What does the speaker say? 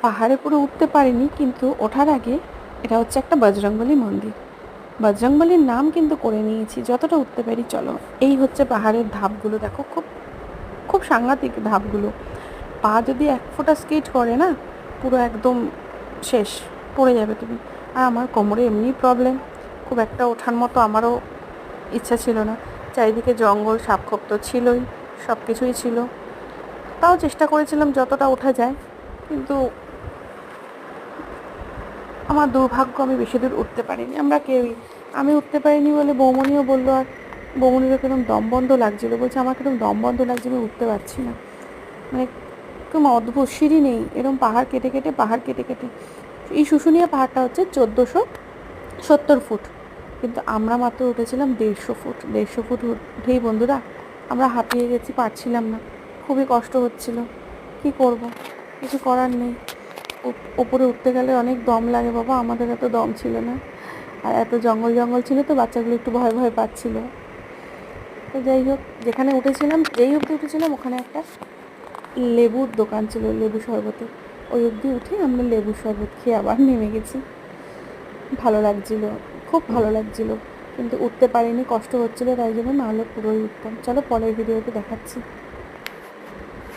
পাহাড়ে পুরো উঠতে পারিনি, কিন্তু ওঠার আগে এটা হচ্ছে একটা বজরংবলী মন্দির। বজরংবলীর নাম কিন্তু করে নিয়েছি, যতটা উঠতে পারি চলো। এই হচ্ছে পাহাড়ের ধাপগুলো, দেখো খুব খুব সাংঘাতিক ধাপগুলো। পা যদি এক ফোঁটা স্কিড করে না, পুরো একদম শেষ, পড়ে যাবে তুমি। আর আমার কোমরে এমনি প্রবলেম, খুব একটা ওঠার মতো আমারও ইচ্ছা ছিল না। চারিদিকে জঙ্গল, সাপখোপ তো ছিলই, সব কিছুই ছিল। তাও চেষ্টা করেছিলাম যতটা ওঠা যায়, কিন্তু আমার দুর্ভাগ্য, আমি বেশি দূর উঠতে পারিনি। আমরা কেউই, আমি উঠতে পারিনি বলে বৌমনিও বললো, আর বৌমনিরও কিরকম দম বন্ধ লাগছিলো, বলছে আমার কিরকম দম বন্ধ লাগছে, আমি উঠতে পারছি না। মানে কিরকম অদ্ভুত, সিঁড়ি নেই, এরকম পাহাড় কেটে কেটে পাহাড় কেটে কেটে। এই শুশুনিয়া পাহাড়টা হচ্ছে 1470 ফুট, কিন্তু আমরা মাত্র উঠেছিলাম 150 ফুট। 150 ফুট উঠেই বন্ধুরা আমরা হাঁপিয়ে গেছি, পারছিলাম না, খুবই কষ্ট হচ্ছিল। কি করব, কিছু করার নেই। ওপরে উঠতে গেলে অনেক দম লাগে বাবা, আমাদের এত দম ছিল না। আর এত জঙ্গল জঙ্গল ছিল তো, বাচ্চাগুলো একটু ভয় ভয় পাচ্ছিল। তো যাই হোক, যেখানে উঠেছিলাম, যেই অবধি উঠেছিলাম ওখানে একটা লেবুর দোকান ছিল, লেবু শরবতের। ওই অবধি উঠে আমরা লেবু শরবত খেয়ে আবার নেমে গেছি। ভালো লাগছিল, খুব ভালো লাগছিল, কিন্তু উঠতে পারিনি, কষ্ট হচ্ছিলো, তাই জন্য নাহলে পুরোই উঠতাম। চলো পরের ভিডিওতে দেখাচ্ছি।